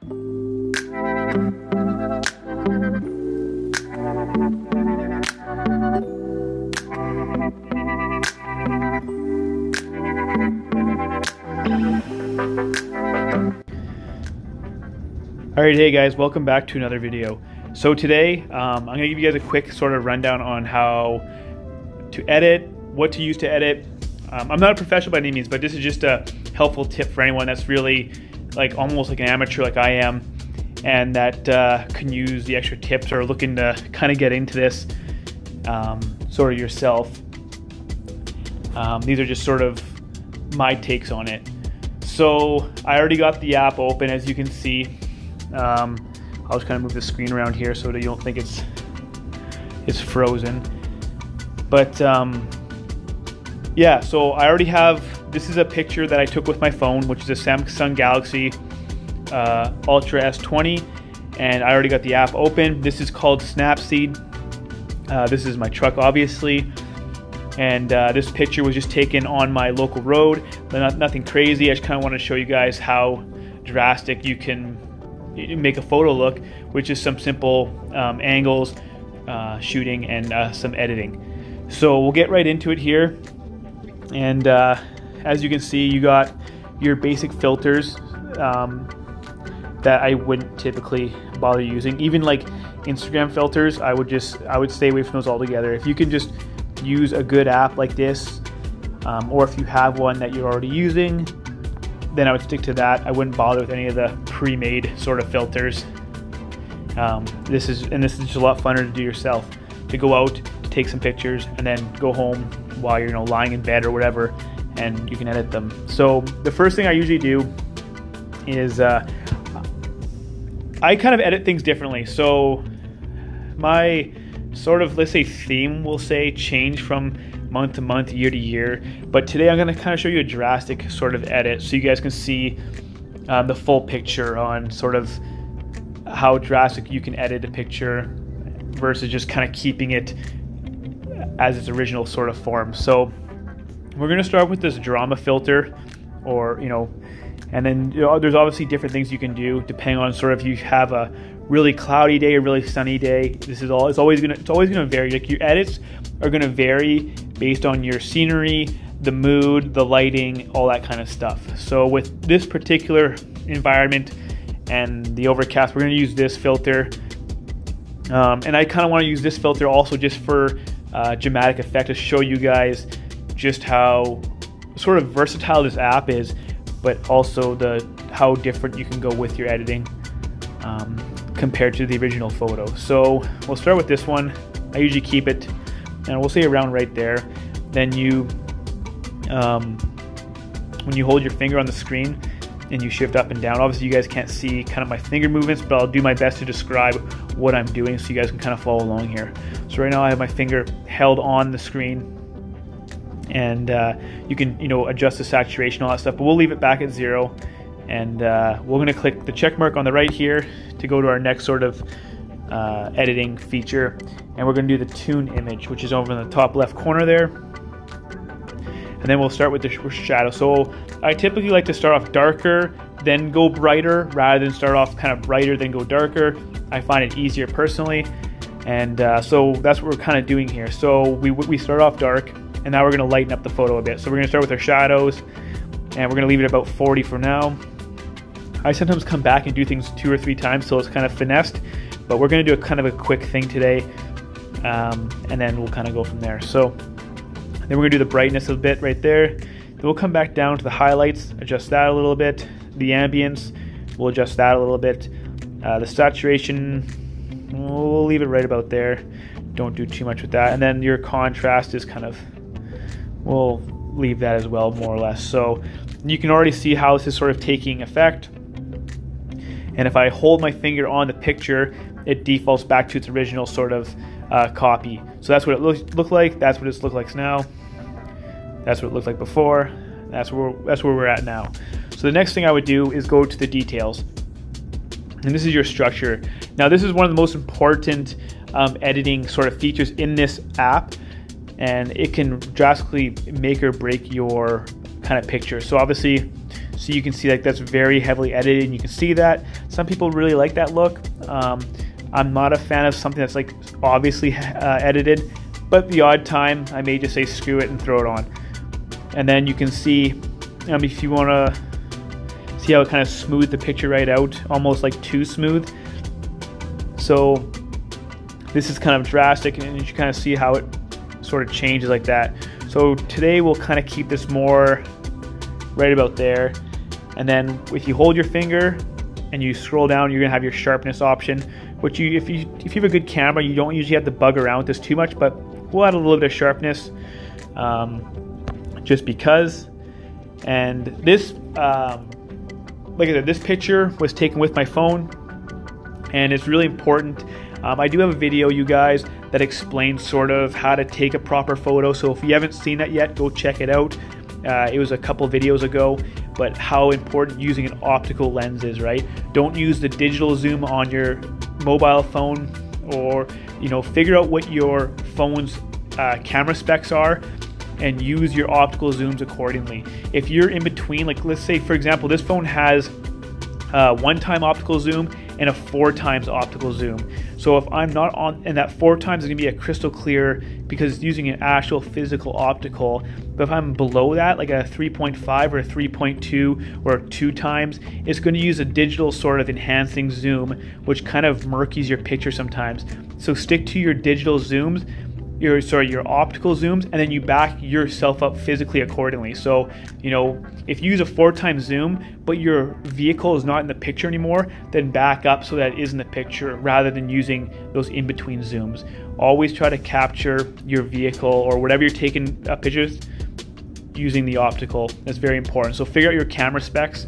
Alright, hey guys, welcome back to another video. So today, I'm going to give you guys a quick sort of rundown on how to edit, what to use to edit. I'm not a professional by any means, but this is just a helpful tip for anyone that's really like almost like an amateur like I am, and that can use the extra tips or looking to kind of get into this sort of yourself. These are just sort of my takes on it. So I already got the app open, as you can see. I'll just kind of move the screen around here so that you don't think it's frozen. But yeah, so I already have, this is a picture that I took with my phone, which is a Samsung Galaxy Ultra S20, and I already got the app open. This is called Snapseed. This is my truck, obviously, and this picture was just taken on my local road, but nothing crazy. I just kind of want to show you guys how drastic you can make a photo look, which is some simple angles, shooting, and some editing. So we'll get right into it here. And as you can see, you got your basic filters that I wouldn't typically bother using. Even like Instagram filters, I would stay away from those altogether. If you can just use a good app like this, or if you have one that you're already using, then I would stick to that. I wouldn't bother with any of the pre-made sort of filters. This is just a lot funner to do yourself, to go out, to take some pictures, and then go home while you're lying in bed or whatever, and you can edit them. So the first thing I usually do is I kind of edit things differently. So my sort of, let's say, theme will say change from month to month, year to year, but today I'm going to kind of show you a drastic sort of edit so you guys can see the full picture on sort of how drastic you can edit a picture versus just kind of keeping it as its original sort of form. So we're going to start with this drama filter, or and then there's obviously different things you can do depending on sort of if you have a really cloudy day or really sunny day. It's always gonna vary. Like, your edits are gonna vary based on your scenery, the mood, the lighting, all that kind of stuff. So with this particular environment and the overcast, we're gonna use this filter. And I kind of want to use this filter also just for dramatic effect, to show you guys just how sort of versatile this app is, but also how different you can go with your editing compared to the original photo. So we'll start with this one. I usually keep it, and we'll say around right there. Then you, when you hold your finger on the screen and you shift up and down, obviously you guys can't see kind of my finger movements, but I'll do my best to describe what I'm doing so you guys can kind of follow along here. So right now I have my finger held on the screen, and you can adjust the saturation, all that stuff, but we'll leave it back at 0. And we're going to click the check mark on the right here to go to our next sort of editing feature, and we're going to do the tune image, which is over in the top left corner there. And then we'll start with the shadow. So I typically like to start off darker, then go brighter, rather than start off kind of brighter then go darker. I find it easier personally, and so that's what we're kind of doing here. So we start off dark, and now we're going to lighten up the photo a bit. So we're going to start with our shadows, and we're going to leave it about 40 for now. I sometimes come back and do things 2 or 3 times, so it's kind of finessed, but we're going to do a kind of a quick thing today, and then we'll kind of go from there. So then we're going to do the brightness a bit right there. Then we'll come back down to the highlights, adjust that a little bit. The ambience, we'll adjust that a little bit. The saturation, we'll leave it right about there. Don't do too much with that. And then your contrast is kind of, we'll leave that as well, more or less. So you can already see how this is sort of taking effect. And if I hold my finger on the picture, it defaults back to its original sort of copy. So that's what it looked like. That's what it's looked like now. That's what it looked like before. That's where we're at now. So the next thing I would do is go to the details. And this is your structure. Now this is one of the most important editing sort of features in this app, and it can drastically make or break your kind of picture. So obviously So you can see like that's very heavily edited, and you can see that some people really like that look. I'm not a fan of something that's like obviously edited, but the odd time I may just say screw it and throw it on. And then you can see, if you want to see how it kind of smoothed the picture right out, almost like too smooth. So this is kind of drastic, and you kind of see how it sort of changes like that. So today we'll kind of keep this more right about there. And then if you hold your finger and you scroll down, you're gonna have your sharpness option, which if you have a good camera, you don't usually have to bug around with this too much, but we'll add a little bit of sharpness just because. And this, like I said, this picture was taken with my phone, and it's really important. I do have a video, you guys, that explains sort of how to take a proper photo. So if you haven't seen that yet, go check it out. It was a couple videos ago, but how important using an optical lens is, right? Don't use the digital zoom on your mobile phone, or figure out what your phone's camera specs are and use your optical zooms accordingly. If you're in between, like let's say for example, this phone has 1x optical zoom and a 4x optical zoom. So if I'm not on, and that 4x is gonna be a crystal clear because it's using an actual physical optical. But if I'm below that, like a 3.5 or a 3.2 or 2x, it's gonna use a digital sort of enhancing zoom, which kind of murkies your picture sometimes. So stick to your digital zooms, your optical zooms, and then you back yourself up physically accordingly. So if you use a 4x zoom but your vehicle is not in the picture anymore, then back up so that it is in the picture rather than using those in-between zooms. Always try to capture your vehicle or whatever you're taking pictures using the optical. That's very important. So figure out your camera specs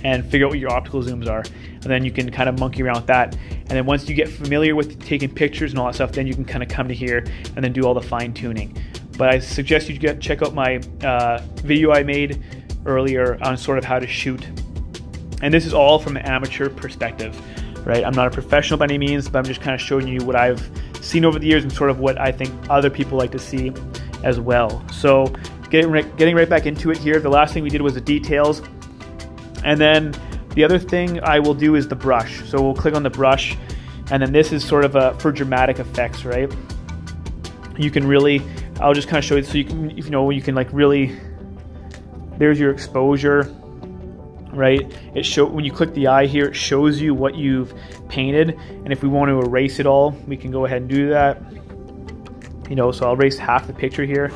and figure out what your optical zooms are, and then you can kind of monkey around with that. And then once you get familiar with taking pictures and all that stuff, then you can kind of come to here and then do all the fine tuning. But I suggest you check out my video I made earlier on sort of how to shoot. And this is all from an amateur perspective, right? I'm not a professional by any means, but I'm just kind of showing you what I've seen over the years and sort of what I think other people like to see as well. So getting right back into it here, the last thing we did was the details. And then the other thing I will do is the brush. So we'll click on the brush, and then this is sort of for dramatic effects, right? You can really, I'll just kind of show you, so you can, you can like really, there's your exposure, right? When you click the eye here, it shows you what you've painted. And if we want to erase it all, we can go ahead and do that. So I'll erase half the picture here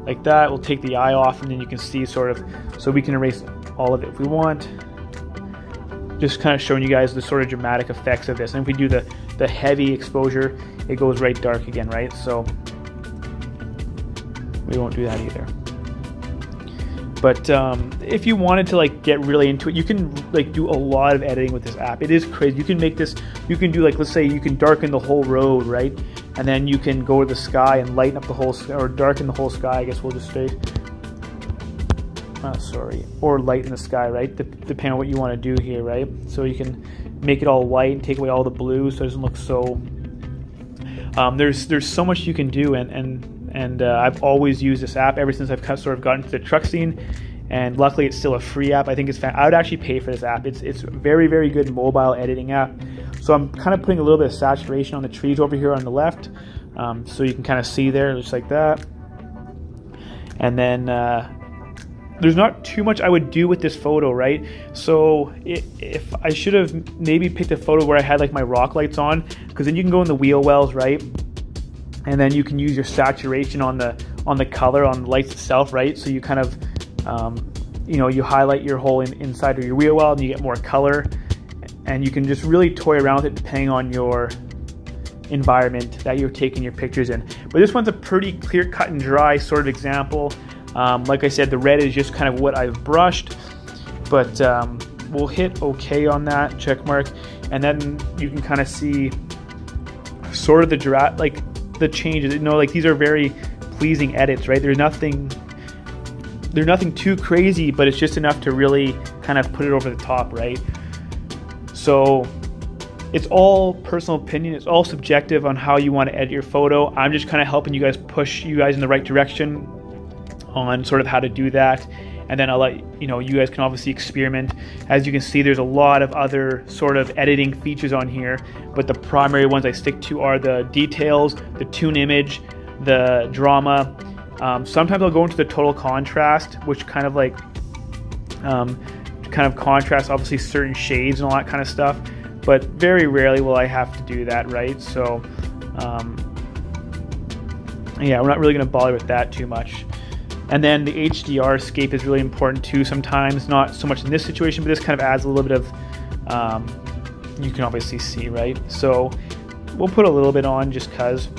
like that. We'll take the eye off, and then you can see sort of, so we can erase all of it if we want. Just kind of showing you guys the sort of dramatic effects of this. And if we do the heavy exposure, it goes right dark again, right? So we won't do that either. But if you wanted to like get really into it, you can like do a lot of editing with this app. It is crazy. You can make this, you can do like, let's say you can darken the whole road, right? And then you can go to the sky and lighten up the whole, or darken the whole sky, I guess we'll just say. Or lighten the sky, right? Depending on what you want to do here, right? So you can make it all white and take away all the blue so it doesn't look so... there's so much you can do, and I've always used this app ever since I've sort of gotten into the truck scene, and luckily it's still a free app. I think it's I would actually pay for this app. It's a very, very good mobile editing app. So I'm kind of putting a little bit of saturation on the trees over here on the left, so you can kind of see there, just like that. And then there's not too much I would do with this photo, right? So if I should have maybe picked a photo where I had like my rock lights on, because then you can go in the wheel wells, right? And then you can use your saturation on the color on the lights itself, right? So you kind of you highlight your whole inside of your wheel well, and you get more color, and you can just really toy around with it depending on your environment that you're taking your pictures in. But this one's a pretty clear cut and dry sort of example. Like I said, the red is just kind of what I've brushed, but we'll hit OK on that check mark, and then you can kind of see sort of the changes. Like these are very pleasing edits, right? There's nothing too crazy, but it's just enough to really kind of put it over the top, right? So it's all personal opinion. It's all subjective on how you want to edit your photo. I'm just kind of helping you guys, push you guys in the right direction on sort of how to do that. and then I'll let you guys can obviously experiment. As you can see, there's a lot of other sort of editing features on here, but the primary ones I stick to are the details, the tune image, the drama. Sometimes I'll go into the total contrast, which kind of like contrasts obviously certain shades and all that kind of stuff, but very rarely will I have to do that, right? So yeah, we're not really going to bother with that too much. And then the HDR escape is really important too sometimes, not so much in this situation, but this kind of adds a little bit of, you can obviously see, right? So we'll put a little bit on just cause.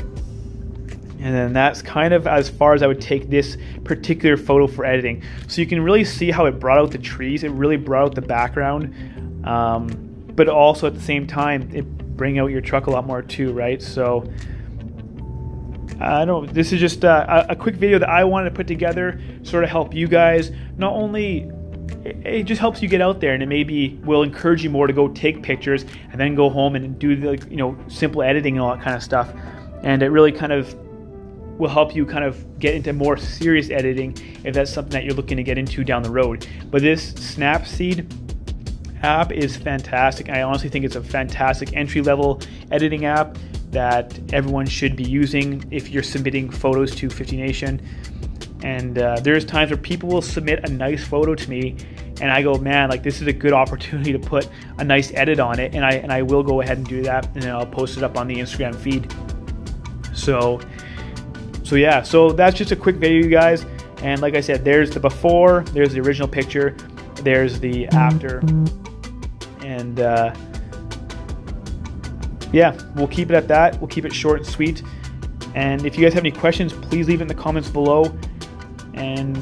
And then that's kind of as far as I would take this particular photo for editing. So you can really see how it brought out the trees, it really brought out the background, but also at the same time, it bring out your truck a lot more too, right? So this is just a quick video that I wanted to put together, sort of help you guys. Not only it just helps you get out there, and it maybe will encourage you more to go take pictures and then go home and do the simple editing and all that kind of stuff. And it really kind of will help you kind of get into more serious editing if that's something that you're looking to get into down the road. But this Snapseed app is fantastic. I honestly think it's a fantastic entry-level editing app that everyone should be using if you're submitting photos to Fiftynation. And there's times where people will submit a nice photo to me and I go, man, like this is a good opportunity to put a nice edit on it, and I will go ahead and do that, and then I'll post it up on the Instagram feed. So yeah, so that's just a quick video, you guys. And like I said, there's the before, there's the original picture, there's the after, and yeah, we'll keep it at that. We'll keep it short and sweet. And if you guys have any questions, please leave it in the comments below. And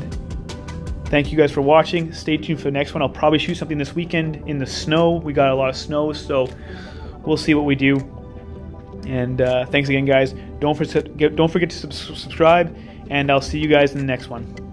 thank you guys for watching. Stay tuned for the next one. I'll probably shoot something this weekend in the snow. We got a lot of snow, so we'll see what we do. And thanks again, guys. Don't forget to subscribe, and I'll see you guys in the next one.